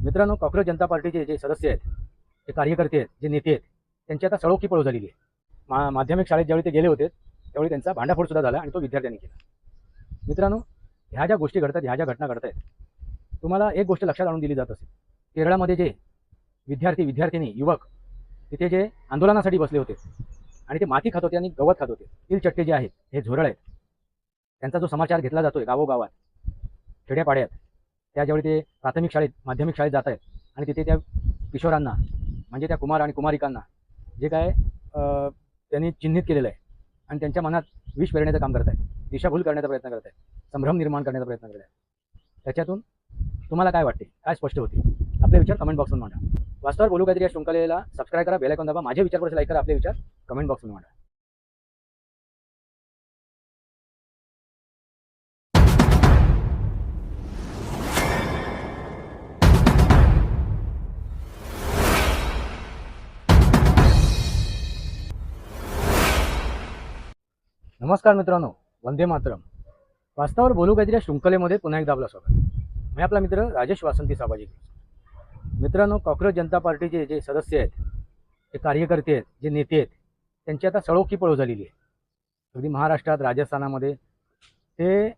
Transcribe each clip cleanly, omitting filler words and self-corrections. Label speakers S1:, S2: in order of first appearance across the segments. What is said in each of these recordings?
S1: मित्रांनो, कॉक्रोच जनता पार्टीचे जे सदस्य आहेत, जे कार्यकर्ते आहेत, जे नेते आहेत, त्यांची आता सळोखी पळू झालेली आहे. माध्यमिक शाळेत ज्यावेळी ते गेले होते त्यावेळी त्यांचा भांडाफोड सुद्धा झाला आणि तो विद्यार्थ्यांनी केला. मित्रांनो, ह्या ज्या गोष्टी घडतात, ह्या ज्या घटना घडत आहेत, तुम्हाला एक गोष्ट लक्षात आणून दिली जात असेल. केरळमध्ये जे विद्यार्थी विद्यार्थिनी युवक तिथे जे आंदोलनासाठी बसले होते आणि ते माती खात होते आणि गवत खात होते, तिलचट्टे जे आहेत, हे झोरळ आहेत, त्यांचा जो समाचार घेतला जातोय गावोगावात, खेड्यापाड्यात, त्या ज्यावेळी ते प्राथमिक शाळेत माध्यमिक शाळेत जात आहेत आणि तिथे त्या किशोरांना म्हणजे त्या कुमार आणि कुमारिकांना जे काय त्यांनी चिन्हित केलेलं आहे आणि त्यांच्या मनात विष पेरण्याचं काम करत आहेत, दिशाभूल करण्याचा प्रयत्न करत आहेत, संभ्रम निर्माण करण्याचा प्रयत्न करत आहेत. त्याच्यातून तुम्हाला काय वाटते, काय स्पष्ट होते? आपले विचार कमेंट बॉक्समध्ये मांडा. वास्तवावर बोलू काहीतरी या शृंखलेला सबस्क्राईब करा, बेल आयकॉन दाबा, माझे विचार लाईक करा, आपले विचार कमेंट बॉक्समध्ये मांडा. नमस्कार मित्रांनो, वंदे मातरम. वास्तवावर बोलू काहीतरी या शृंखलेमध्ये पुन्हा एकदा आपलं स्वागत. मी आपला मित्र राजेश वासंती साबाजी. मित्रांनो, कॉक्रोच जनता पार्टीचे जे सदस्य आहेत, जे कार्यकर्ते आहेत, जे नेते आहेत, त्यांची आता सळोखी पळू झालेली आहे. अगदी महाराष्ट्रात, राजस्थानामध्ये ते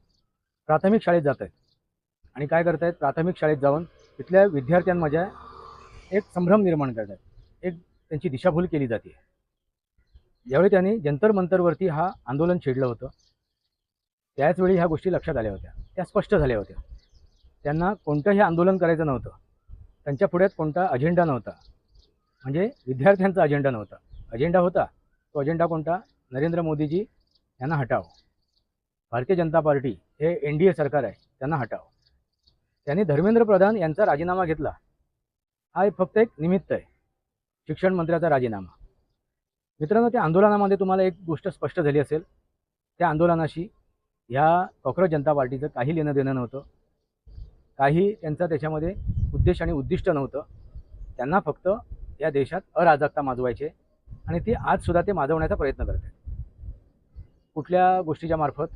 S1: प्राथमिक शाळेत जात आहेत आणि काय करत आहेत, प्राथमिक शाळेत जाऊन तिथल्या विद्यार्थ्यांमध्ये एक संभ्रम निर्माण करत आहेत, एक त्यांची दिशाभूल केली जाते. ज्यावेळी त्यांनी जंतर मंतरवरती हा आंदोलन छेडलं होतं त्याचवेळी ह्या गोष्टी लक्षात आल्या होत्या, त्या स्पष्ट झाल्या होत्या. त्यांना कोणतंही आंदोलन करायचं नव्हतं, त्यांच्या पुढ्यात कोणता अजेंडा नव्हता, म्हणजे विद्यार्थ्यांचा अजेंडा नव्हता. अजेंडा होता, तो अजेंडा कोणता? नरेंद्र मोदीजी यांना हटाव, भारतीय जनता पार्टी हे NDA सरकार आहे त्यांना हटाव. त्यांनी धर्मेंद्र प्रधान यांचा राजीनामा घेतला, हा फक्त एक निमित्त आहे, शिक्षण मंत्र्याचा राजीनामा. मित्रांनो, त्या आंदोलनामध्ये तुम्हाला एक गोष्ट स्पष्ट झाली असेल, त्या आंदोलनाशी ह्या कॉक्रोच जनता पार्टीचं काही लेणं देणं नव्हतं, काही त्यांचा त्याच्यामध्ये उद्देश आणि उद्दिष्ट नव्हतं. त्यांना फक्त या देशात अराजकता माजवायचे आणि ती आजसुद्धा ते माजवण्याचा प्रयत्न करत आहेत. कुठल्या गोष्टीच्या मार्फत?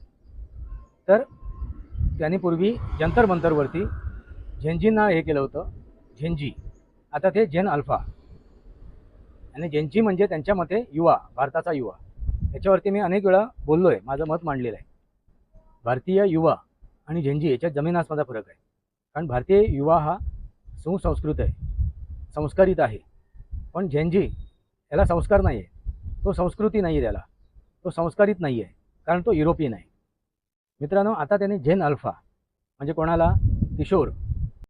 S1: तर त्यांनी पूर्वी जंतर मंतरवरती झेंजींना हे केलं होतं, झेंजी, आता ते जेन अल्फा. आणि झेंजी म्हणजे त्यांच्या मते युवा, भारताचा युवा. याच्यावरती मी अनेक वेळा बोललो आहे, माझं मत मांडलेलं आहे. भारतीय युवा आणि झेंजी याच्यात जमीन आसमानचा फरक आहे. कारण भारतीय युवा हा सुसंस्कृत आहे, संस्कारित आहे, पण झेंजी याला संस्कार नाही आहे, तो संस्कृती नाही आहे, त्याला तो संस्कारित नाही आहे, कारण तो युरोपियन आहे. मित्रांनो, आता त्यांनी जेन अल्फा म्हणजे कोणाला? किशोर